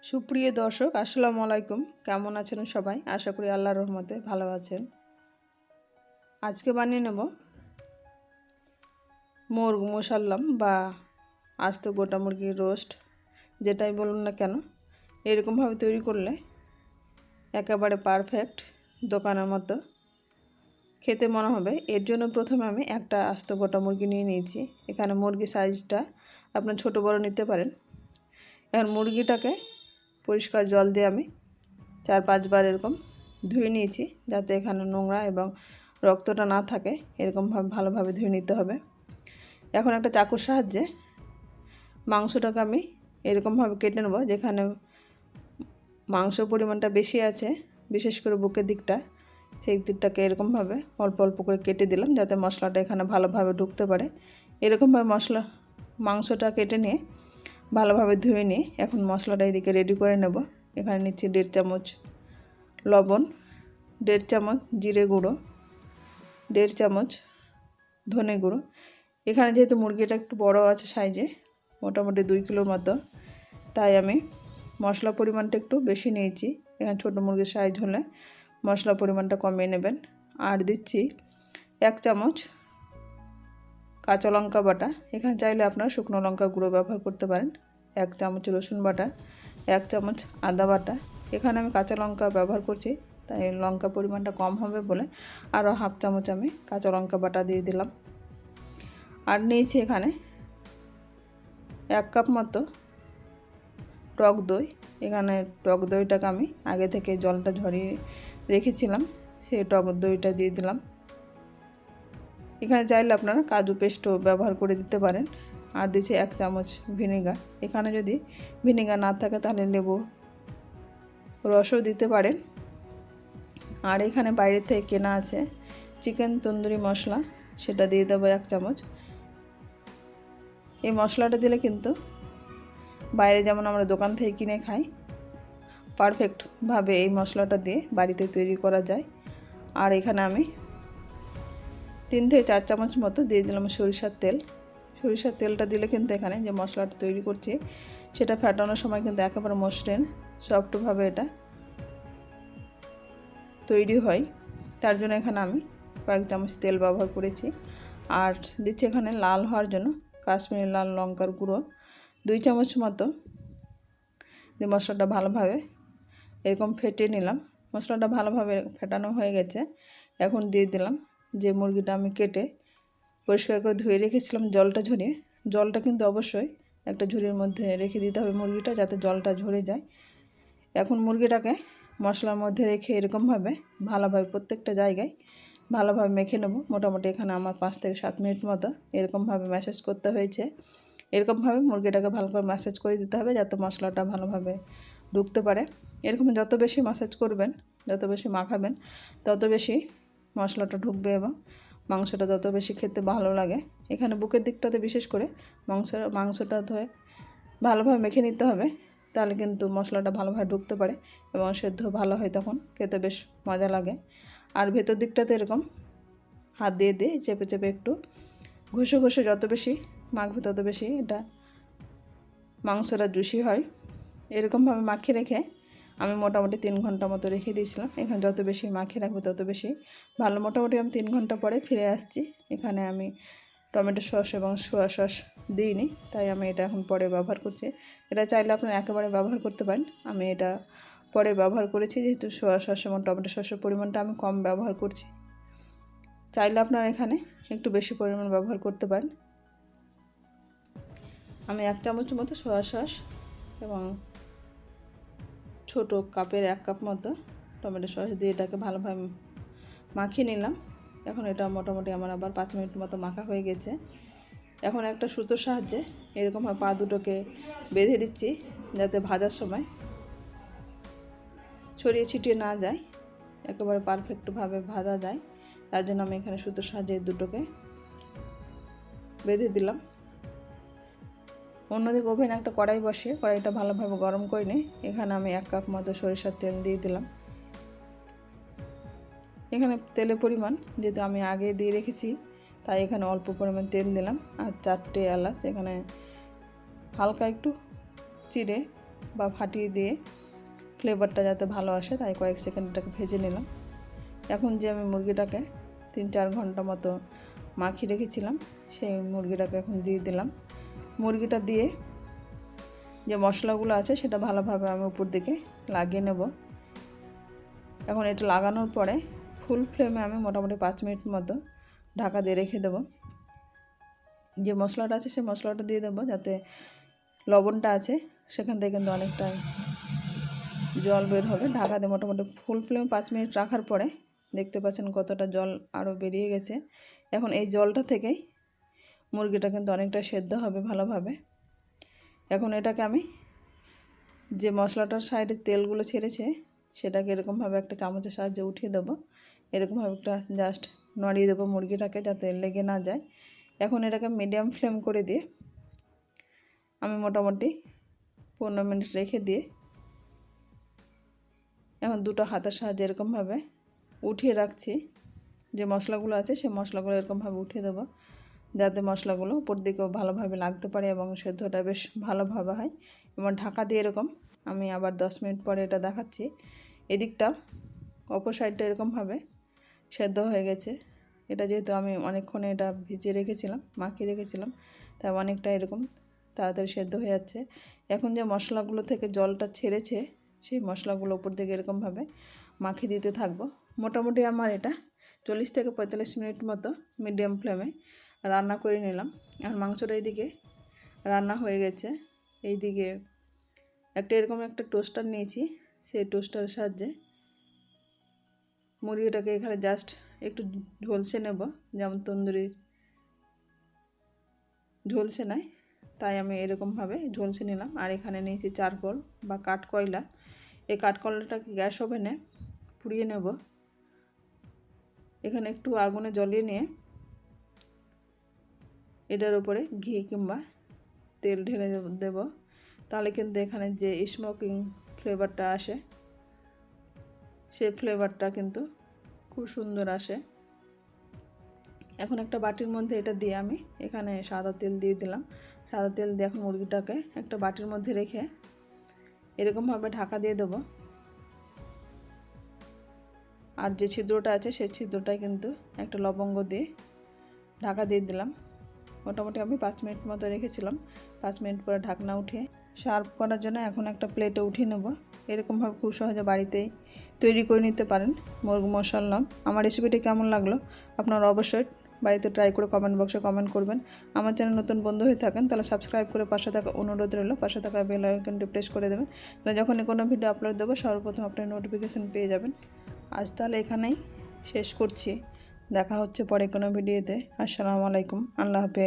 সুপ্রিয় দর্শক, আসসালামু আলাইকুম। কেমন আছেন সবাই? আশা করি আল্লাহর রহমতে ভালো আছেন। আজকে বানিয়ে নেব মুরগ মুসাল্লাম বা আস্ত গোটা মুরগির রোস্ট, যেটাই বলুন না কেন। এরকমভাবে তৈরি করলে একেবারে পারফেক্ট, দোকানের মতো খেতে মনে হবে। এর জন্য প্রথমে আমি একটা আস্ত গোটা মুরগি নিয়ে নিয়েছি। এখানে মুরগির সাইজটা আপনার ছোট বড় নিতে পারেন। এখন মুরগিটাকে পরিষ্কার জল দিয়ে আমি 4-5 বার এরকম ধুয়ে নিয়েছি, যাতে এখানে নোংরা এবং রক্তটা না থাকে। এরকমভাবে ভালোভাবে ধুয়ে নিতে হবে। এখন একটা চাকুর সাহায্যে মাংসটাকে আমি এরকমভাবে কেটে নেব। যেখানে মাংস পরিমাণটা বেশি আছে, বিশেষ করে বুকের দিকটা, সেই দিকটাকে এরকমভাবে অল্প অল্প করে কেটে দিলাম, যাতে মশলাটা এখানে ভালোভাবে ঢুকতে পারে। এরকমভাবে মাংসটা কেটে নিয়ে ভালোভাবে ধুয়ে নিয়ে এখন মশলাটা এদিকে রেডি করে নেব। এখানে নিচ্ছি 1.5 চামচ লবণ, 1.5 চামচ জিরে গুঁড়ো, 1.5 চামচ ধনে গুঁড়ো। এখানে যেহেতু মুরগিটা একটু বড় আছে সাইজে, মোটামুটি 2 কিলোর মতো, তাই আমি মশলা পরিমাণটা একটু বেশি নিয়েছি। এখানে ছোটো মুরগির সাইজ হলে মশলা পরিমাণটা কমিয়ে নেবেন। আর দিচ্ছি 1 চামচ কাঁচা লঙ্কা বাটা। এখানে চাইলে আপনারা শুকনো লঙ্কা গুঁড়ো ব্যবহার করতে পারেন। 1 চামচ রসুন বাটা, 1 চামচ আদা বাটা। এখানে আমি কাঁচা লঙ্কা ব্যবহার করছি, তাই লঙ্কা পরিমাণটা কম হবে বলে আরও 1/2 চামচ আমি কাঁচা লঙ্কা বাটা দিয়ে দিলাম। আর নিয়েছি এখানে 1 কাপ মতো টক দই। এখানে টক দইটাকে আমি আগে থেকে জলটা ঝরিয়ে রেখেছিলাম, সেই টক দইটা দিয়ে দিলাম। এখানে চাইলে আপনারা কাজু পেস্টও ব্যবহার করে দিতে পারেন। আর দিচ্ছি 1 চামচ ভিনেগার। এখানে যদি ভিনেগার না থাকে তাহলে লেবু রসও দিতে পারেন। আর এখানে বাইরে থেকে কেনা আছে চিকেন তন্দুরি মশলা, সেটা দিয়ে দেবো 1 চামচ। এই মশলাটা দিলে কিন্তু বাইরে যেমন আমরা দোকান থেকে কিনে খাই, পারফেক্টভাবে এই মশলাটা দিয়ে বাড়িতে তৈরি করা যায়। আর এখানে আমি 3 থেকে 4 চামচ মতো দিয়ে দিলাম সরিষার তেল। সরিষার তেলটা দিলে কিন্তু এখানে যে মশলাটা তৈরি করছি সেটা ফেটানোর সময় কিন্তু একেবারে মসৃণ সফটভাবে এটা তৈরি হয়। তার জন্য এখানে আমি কয়েক চামচ তেল ব্যবহার করেছি। আর দিচ্ছি এখানে লাল হওয়ার জন্য কাশ্মীরি লাল লঙ্কার গুঁড়ো 2 চামচ মতো দিয়ে মশলাটা ভালোভাবে এরকম ফেটিয়ে নিলাম। মশলাটা ভালোভাবে ফেটানো হয়ে গেছে। এখন দিয়ে দিলাম যে মুরগিটা আমি কেটে পরিষ্কার করে ধুয়ে রেখেছিলাম জলটা ঝরিয়ে। জলটা কিন্তু অবশ্যই একটা ঝুড়ির মধ্যে রেখে দিতে হবে মুরগিটা, যাতে জলটা ঝরে যায়। এখন মুরগিটাকে মশলার মধ্যে রেখে এরকমভাবে ভালোভাবে প্রত্যেকটা জায়গায় ভালোভাবে মেখে নেব। মোটামুটি এখানে আমার 5 থেকে 7 মিনিট মতো এরকমভাবে ম্যাসাজ করতে হয়েছে। এরকমভাবে মুরগিটাকে ভালো করে ম্যাসাজ করে দিতে হবে, যাতে মশলাটা ভালোভাবে ঢুকতে পারে। এরকম যত বেশি ম্যাসাজ করবেন, যত বেশি মাখাবেন, তত বেশি মশলাটা ঢুকবে এবং মাংসটা তত বেশি খেতে ভালো লাগে। এখানে বুকের দিকটাতে বিশেষ করে মাংসটা ধুয়ে ভালোভাবে মেখে নিতে হবে, তাহলে কিন্তু মশলাটা ভালোভাবে ঢুকতে পারে এবং সেদ্ধ ভালো হয়, তখন খেতে বেশ মজা লাগে। আর ভেতর দিকটাতে এরকম হাত দিয়ে দিয়ে চেপে চেপে একটু ঘষে ঘষে যত বেশি মাখবে তত বেশি এটা মাংসটা জুসি হয়। এরকমভাবে মাখিয়ে রেখে আমি মোটামুটি 3 ঘন্টা মতো রেখে দিয়েছিলাম। এখানে যত বেশি মাখিয়ে রাখবে তত বেশি ভালো। মোটামুটি আমি 3 ঘন্টা পরে ফিরে আসছি। এখানে আমি টমেটো সস এবং সোয়া সস দিইনি, তাই আমি এটা এখন পরে ব্যবহার করছি। এটা চাইলে আপনারা একেবারে ব্যবহার করতে পারেন। আমি এটা পরে ব্যবহার করেছি, যেহেতু সোয়া সস এবং টমেটো সসের পরিমাণটা আমি কম ব্যবহার করছি। চাইলে আপনারা এখানে একটু বেশি পরিমাণ ব্যবহার করতে পারেন। আমি 1 চামচ মতো সোয়া সস এবং ছোটো কাপের 1 কাপ মতো টমেটো সস দিয়ে এটাকে ভালোভাবে মাখিয়ে নিলাম। এখন এটা মোটামুটি আমার আবার 5 মিনিট মতো মাখা হয়ে গেছে। এখন একটা সুতোর সাহায্যে এরকমভাবে পা দুটোকে বেঁধে দিচ্ছি, যাতে ভাজার সময় ছড়িয়ে ছিটিয়ে না যায়, একেবারে পারফেক্টভাবে ভাজা যায়। তার জন্য আমি এখানে সুতোর সাহায্যে দুটোকে বেঁধে দিলাম। অন্যদিকে ওভেনে একটা কড়াই বসিয়ে কড়াইটা ভালোভাবে গরম করে নিয়ে এখানে আমি 1 কাপ মতো সরিষার তেল দিয়ে দিলাম। এখানে তেলের পরিমাণ যেহেতু আমি আগে দিয়ে রেখেছি, তাই এখানে অল্প পরিমাণ তেল দিলাম। আর 4টে এলাচ এখানে হালকা একটু চিড়ে বা ফাটিয়ে দিয়ে ফ্লেভারটা যাতে ভালো আসে তাই কয়েক সেকেন্ড এটাকে ভেজে নিলাম। এখন যে আমি মুরগিটাকে 3-4 ঘন্টা মতো মাখিয়ে রেখেছিলাম সেই মুরগিটাকে এখন দিয়ে দিলাম। মুরগিটা দিয়ে যে মশলাগুলো আছে সেটা ভালোভাবে আমি উপর দিকে লাগিয়ে নেব। এখন এটা লাগানোর পরে ফুল ফ্লেমে আমি মোটামুটি 5 মিনিট মতো ঢাকা দিয়ে রেখে দেব। যে মশলাটা আছে সেই মশলাটা দিয়ে দেবো, যাতে লবণটা আছে সেখান থেকে কিন্তু অনেকটা জল বের হবে। ঢাকা দিয়ে মোটামুটি ফুল ফ্লেমে 5 মিনিট রাখার পরে দেখতে পাচ্ছেন কতটা জল আরও বেরিয়ে গেছে। এখন এই জলটা থেকেই মুরগিটা কিন্তু অনেকটা সেদ্ধ হবে ভালোভাবে। এখন এটাকে আমি যে মশলাটার সাইডে তেলগুলো ছেড়েছে সেটাকে এরকমভাবে একটা চামচের সাহায্যে উঠিয়ে দেবো। এরকমভাবে একটা জাস্ট নড়িয়ে দেবো মুরগিটাকে যাতে লেগে না যায়। এখন এটাকে মিডিয়াম ফ্লেম করে দিয়ে আমি মোটামুটি 15 মিনিট রেখে দিয়ে এখন দুটো হাতের সাহায্যে এরকমভাবে উঠিয়ে রাখছি। যে মশলাগুলো আছে সেই মশলাগুলো এরকমভাবে উঠিয়ে দেবো যাতে মশলাগুলো উপর দিকেও ভালোভাবে লাগতে পারে এবং সেদ্ধটা বেশ ভালোভাবে হয়। এবং ঢাকা দিয়ে এরকম আমি আবার 10 মিনিট পরে এটা দেখাচ্ছি। এদিকটা অপর সাইডটা এরকমভাবে সেদ্ধ হয়ে গেছে। এটা যেহেতু আমি অনেকক্ষণে এটা ভিজিয়ে রেখেছিলাম, মাখিয়ে রেখেছিলাম, তাই অনেকটা এরকম তাড়াতাড়ি সেদ্ধ হয়ে যাচ্ছে। এখন যে মশলাগুলো থেকে জলটা ছেড়েছে সেই মশলাগুলো উপর দিকে এরকমভাবে মাখিয়ে দিতে থাকবো। মোটামুটি আমার এটা 40 থেকে 45 মিনিট মতো মিডিয়াম ফ্লেমে রান্না করে নিলাম। আর মাংসটা এইদিকে রান্না হয়ে গেছে। এইদিকে এরকম একটা টোস্টার নিয়েছি, সেই টোস্টারের সাহায্যে মুরগিটাকে এখানে জাস্ট একটু ঝলসে নেব, যেমন তন্দুরি ঝলসে নেয় তাই আমি এরকমভাবে ঝলসে নিলাম। আর এখানে নিয়েছি চারকোল বা কাঠকয়লা। এই কাঠকয়লাটাকে গ্যাস ওভেনে পুড়িয়ে নেব। এখানে একটু আগুনে জ্বলিয়ে নিয়ে এটার উপরে ঘি কিংবা তেল ঢেলে দেব, তাহলে কিন্তু এখানে যে স্মোকিং ফ্লেভারটা আসে সেই ফ্লেভারটা কিন্তু খুব সুন্দর আসে। এখন একটা বাটির মধ্যে এটা দিয়ে আমি এখানে সাদা তেল দিয়ে দিলাম। সাদা তেল দিয়ে এখন মুরগিটাকে একটা বাটির মধ্যে রেখে এরকমভাবে ঢাকা দিয়ে দেবো। আর যে ছিদ্রটা আছে সেই ছিদ্রটায় কিন্তু একটা লবঙ্গ দিয়ে ঢাকা দিয়ে দিলাম। মোটামুটি আমি 5 মিনিট মতো রেখেছিলাম। 5 মিনিট পরে ঢাকনা উঠিয়ে সার্ভ করার জন্য এখন একটা প্লেটে উঠিয়ে নেব। এরকমভাবে খুব সহজে বাড়িতেই তৈরি করে নিতে পারেন মুরগি মশলা। আমার রেসিপিটি কেমন লাগলো আপনারা অবশ্যই বাড়িতে ট্রাই করে কমেন্ট বক্সে কমেন্ট করবেন। আমার চ্যানেল নতুন বন্ধু হয়ে থাকেন তাহলে সাবস্ক্রাইব করে পাশে থাকা অনুরোধ রইল, পাশে থাকা বেল আইকনটি প্রেস করে দেবেন, তাহলে যখনই কোনো ভিডিও আপলোড দেবো সর্বপ্রথম আপনার নোটিফিকেশান পেয়ে যাবেন। আজ তাহলে এখানেই শেষ করছি, দেখা হচ্ছে পরে কোনো ভিডিওতে। আসসালামু আলাইকুম, আল্লাহ হাফেজ।